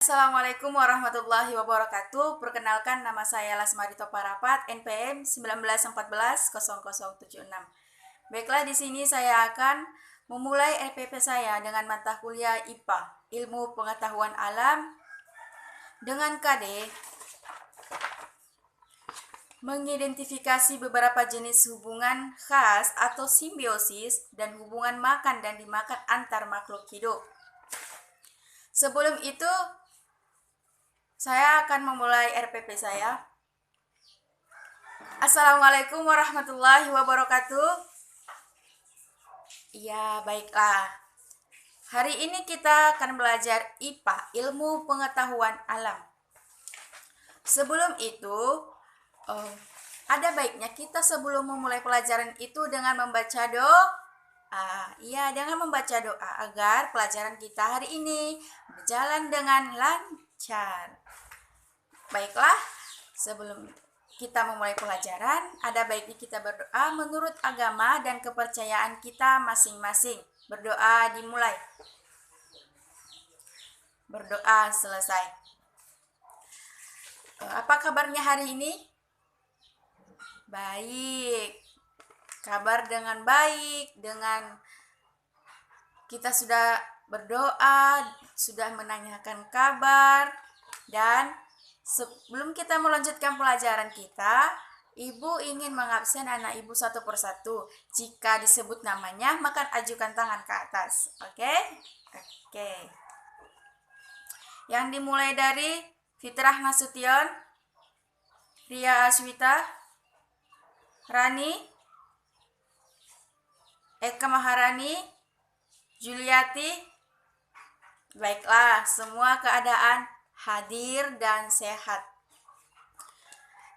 Assalamualaikum warahmatullahi wabarakatuh. Perkenalkan, nama saya Lasmarito Parapat, NPM 1914-0076. Baiklah, di sini saya akan memulai LPP saya dengan mata kuliah IPA, Ilmu Pengetahuan Alam, dengan KD mengidentifikasi beberapa jenis hubungan khas atau simbiosis dan hubungan makan dan dimakan antar makhluk hidup. Sebelum itu, saya akan memulai RPP saya. Assalamualaikum warahmatullahi wabarakatuh. Ya, baiklah. Hari ini kita akan belajar IPA, Ilmu Pengetahuan Alam. Sebelum itu, ada baiknya kita sebelum memulai pelajaran itu dengan membaca doa. Dengan membaca doa agar pelajaran kita hari ini berjalan dengan lancar. Baiklah, sebelum kita memulai pelajaran, ada baiknya kita berdoa menurut agama dan kepercayaan kita masing-masing. Berdoa dimulai. Berdoa selesai. Apa kabarnya hari ini? Baik. Kabar dengan baik, dengan kita sudah berdoa, sudah menanyakan kabar, dan sebelum kita melanjutkan pelajaran kita, Ibu ingin mengabsen anak Ibu satu persatu. Jika disebut namanya, maka ajukan tangan ke atas. Oke? Yang dimulai dari Fitrah Nasution, Ria Aswita, Rani, Eka Maharani, Juliati. Baiklah, semua keadaan hadir dan sehat.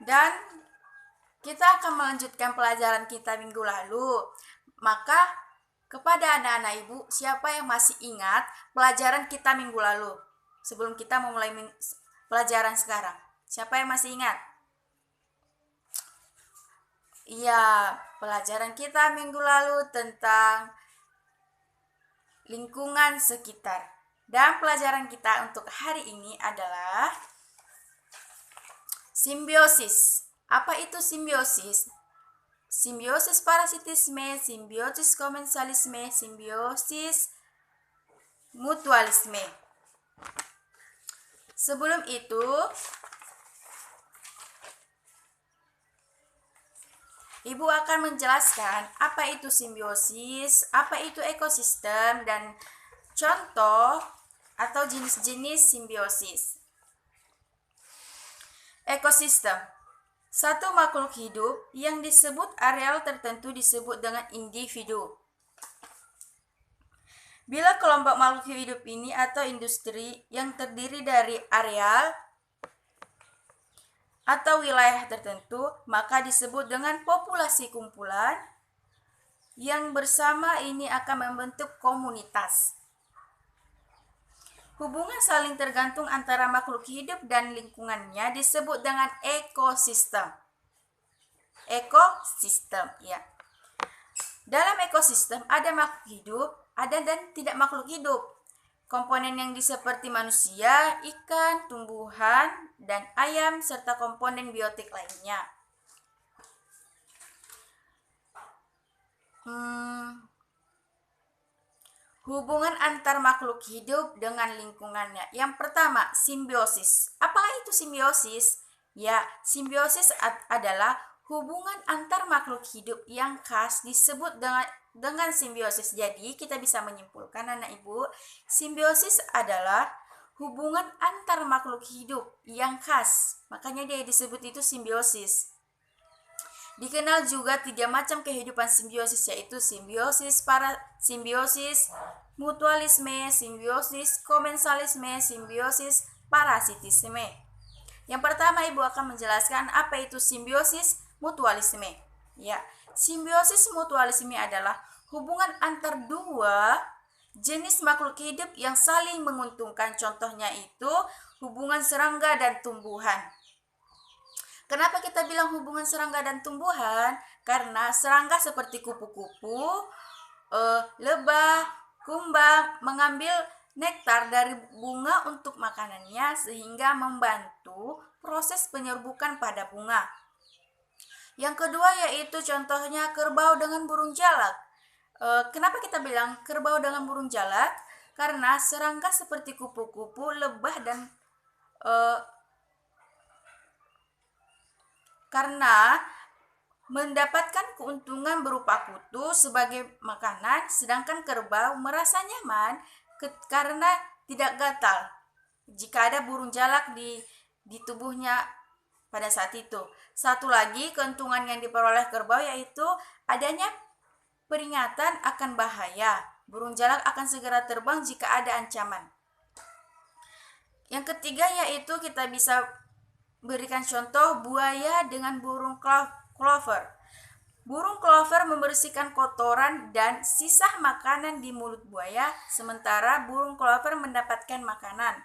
Dan kita akan melanjutkan pelajaran kita minggu lalu. Maka kepada anak-anak Ibu, siapa yang masih ingat pelajaran kita minggu lalu? Sebelum kita memulai pelajaran sekarang. Siapa yang masih ingat? Iya, pelajaran kita minggu lalu tentang lingkungan sekitar. Dan pelajaran kita untuk hari ini adalah simbiosis. Apa itu simbiosis? Simbiosis parasitisme, simbiosis komensalisme, simbiosis mutualisme. Sebelum itu, Ibu akan menjelaskan apa itu simbiosis, apa itu ekosistem, dan contoh atau jenis-jenis simbiosis. Ekosistem. Satu makhluk hidup yang disebut areal tertentu disebut dengan individu. Bila kelompok makhluk hidup ini atau industri yang terdiri dari areal atau wilayah tertentu, maka disebut dengan populasi kumpulan yang bersama ini akan membentuk komunitas. Hubungan saling tergantung antara makhluk hidup dan lingkungannya disebut dengan ekosistem. Ekosistem, ya. Dalam ekosistem ada makhluk hidup, ada dan tidak makhluk hidup. Komponen yang seperti manusia, ikan, tumbuhan, dan ayam, serta komponen biotik lainnya. Hubungan antar makhluk hidup dengan lingkungannya. Yang pertama, simbiosis. Apakah itu simbiosis? Ya, simbiosis adalah hubungan antar makhluk hidup yang khas disebut dengan simbiosis. Jadi, kita bisa menyimpulkan anak Ibu, simbiosis adalah hubungan antar makhluk hidup yang khas. Makanya dia disebut itu simbiosis. Dikenal juga 3 macam kehidupan simbiosis, yaitu simbiosis mutualisme, simbiosis komensalisme, simbiosis parasitisme. Yang pertama, Ibu akan menjelaskan apa itu simbiosis mutualisme. Ya, simbiosis mutualisme adalah hubungan antar dua jenis makhluk hidup yang saling menguntungkan. Contohnya itu hubungan serangga dan tumbuhan. Kenapa kita bilang hubungan serangga dan tumbuhan? Karena serangga seperti kupu-kupu, lebah, kumbang mengambil nektar dari bunga untuk makanannya sehingga membantu proses penyerbukan pada bunga. Yang kedua yaitu contohnya kerbau dengan burung jalak. Kenapa kita bilang kerbau dengan burung jalak? Karena serangga seperti kupu-kupu, lebah dan karena mendapatkan keuntungan berupa kutu sebagai makanan, sedangkan kerbau merasa nyaman karena tidak gatal jika ada burung jalak di tubuhnya pada saat itu. Satu lagi keuntungan yang diperoleh kerbau yaitu adanya peringatan akan bahaya. Burung jalak akan segera terbang jika ada ancaman. Yang ketiga yaitu kita bisa berikan contoh buaya dengan burung clover. Burung clover membersihkan kotoran dan sisa makanan di mulut buaya, sementara burung clover mendapatkan makanan.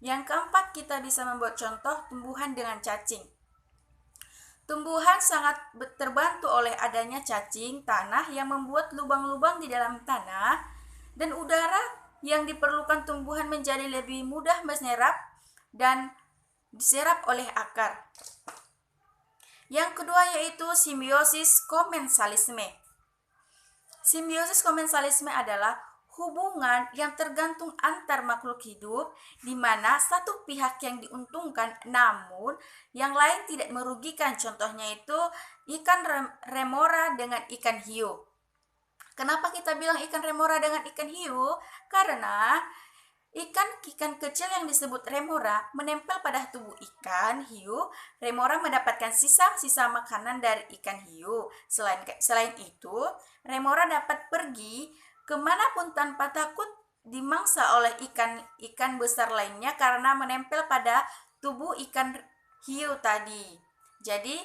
Yang keempat, kita bisa membuat contoh tumbuhan dengan cacing. Tumbuhan sangat terbantu oleh adanya cacing tanah yang membuat lubang-lubang di dalam tanah dan udara yang diperlukan tumbuhan menjadi lebih mudah menyerap dan diserap oleh akar. Yang kedua yaitu simbiosis komensalisme. Simbiosis komensalisme adalah hubungan yang tergantung antar makhluk hidup di mana satu pihak yang diuntungkan namun yang lain tidak merugikan. Contohnya itu ikan remora dengan ikan hiu. Kenapa kita bilang ikan remora dengan ikan hiu? Karena ikan kecil yang disebut remora menempel pada tubuh ikan hiu. Remora mendapatkan sisa-sisa makanan dari ikan hiu. Selain itu, remora dapat pergi kemanapun tanpa takut dimangsa oleh ikan besar lainnya karena menempel pada tubuh ikan hiu tadi. Jadi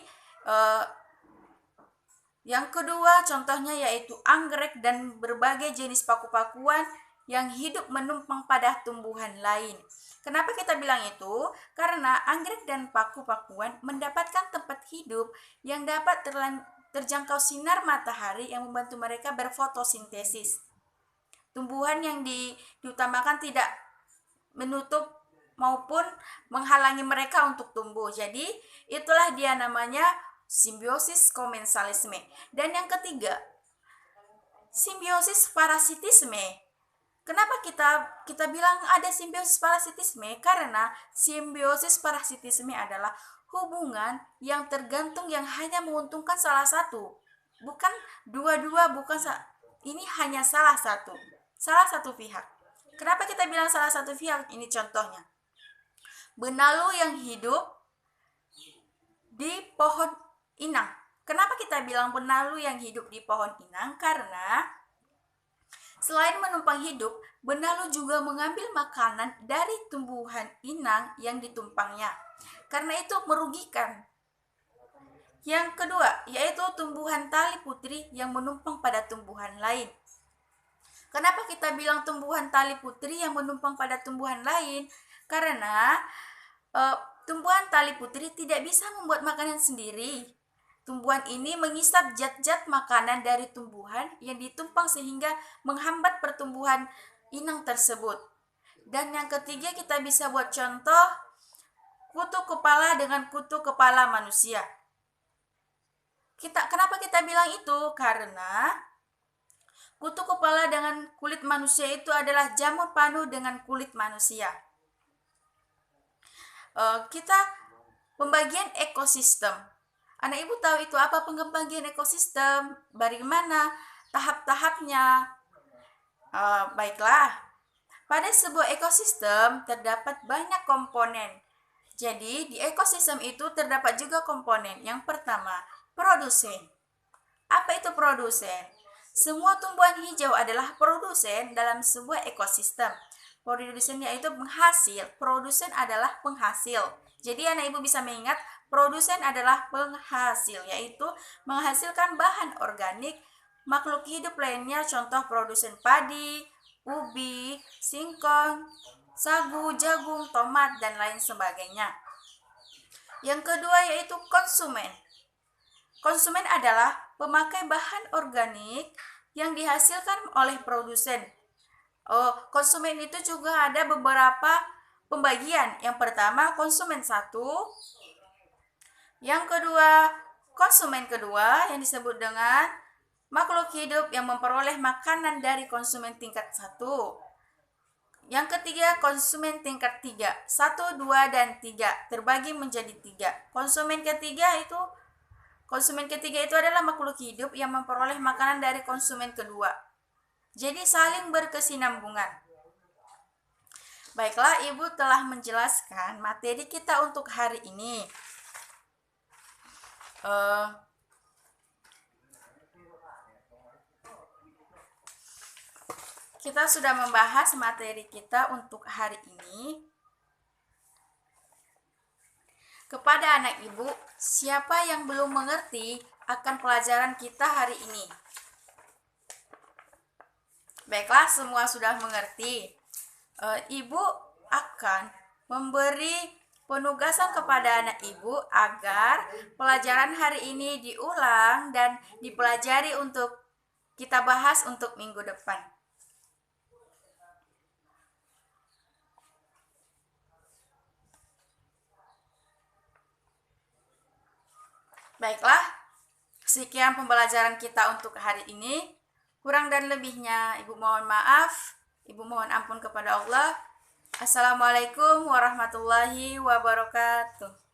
yang kedua contohnya yaitu anggrek dan berbagai jenis paku-pakuan yang hidup menumpang pada tumbuhan lain. Kenapa kita bilang itu? Karena anggrek dan paku-pakuan mendapatkan tempat hidup yang dapat terjangkau sinar matahari yang membantu mereka berfotosintesis. Tumbuhan yang diutamakan tidak menutup maupun menghalangi mereka untuk tumbuh. Jadi itulah dia namanya simbiosis komensalisme. Dan yang ketiga, simbiosis parasitisme. Kenapa kita bilang ada simbiosis parasitisme? Karena simbiosis parasitisme adalah hubungan yang tergantung yang hanya menguntungkan salah satu. Bukan dua-dua, ini hanya salah satu pihak. Kenapa kita bilang salah satu pihak? Ini contohnya. Benalu yang hidup di pohon inang. Kenapa kita bilang benalu yang hidup di pohon inang? Karena selain menumpang hidup, benalu juga mengambil makanan dari tumbuhan inang yang ditumpangnya. Karena itu merugikan. Yang kedua, yaitu tumbuhan tali putri yang menumpang pada tumbuhan lain. Kenapa kita bilang tumbuhan tali putri yang menumpang pada tumbuhan lain? Karena tumbuhan tali putri tidak bisa membuat makanan sendiri. Tumbuhan ini mengisap zat-zat makanan dari tumbuhan yang ditumpang sehingga menghambat pertumbuhan inang tersebut. Dan yang ketiga kita bisa buat contoh kutu kepala dengan kutu kepala manusia. Kenapa kita bilang itu? Karena kutu kepala dengan kulit manusia itu adalah jamur panu dengan kulit manusia. Kita pembagian ekosistem. Anak ibu tahu itu apa pembagian ekosistem? Bagaimana tahap-tahapnya? Baiklah, pada sebuah ekosistem terdapat banyak komponen. Jadi di ekosistem itu terdapat juga komponen. Yang pertama, produsen. Apa itu produsen? Semua tumbuhan hijau adalah produsen dalam sebuah ekosistem. Produsen yaitu penghasil. Produsen adalah penghasil. Jadi anak ibu bisa mengingat produsen adalah penghasil, yaitu menghasilkan bahan organik makhluk hidup lainnya. Contoh produsen padi, ubi, singkong, sagu, jagung, tomat, dan lain sebagainya. Yang kedua yaitu konsumen. Konsumen adalah pemakai bahan organik yang dihasilkan oleh produsen. Konsumen itu juga ada beberapa pembagian. Yang pertama konsumen 1, yang kedua konsumen kedua yang disebut dengan makhluk hidup yang memperoleh makanan dari konsumen tingkat 1. Yang ketiga konsumen tingkat 3, 1, 2, dan 3 terbagi menjadi 3. Konsumen ketiga itu adalah makhluk hidup yang memperoleh makanan dari konsumen kedua. Jadi saling berkesinambungan. Baiklah, Ibu telah menjelaskan materi kita untuk hari ini. Kita sudah membahas materi kita untuk hari ini. Kepada anak Ibu, siapa yang belum mengerti akan pelajaran kita hari ini? Baiklah, semua sudah mengerti. Ibu akan memberi penugasan kepada anak Ibu agar pelajaran hari ini diulang dan dipelajari untuk kita bahas untuk minggu depan. Baiklah, sekian pembelajaran kita untuk hari ini. Kurang dan lebihnya Ibu mohon maaf, Ibu mohon ampun kepada Allah. Assalamualaikum warahmatullahi wabarakatuh.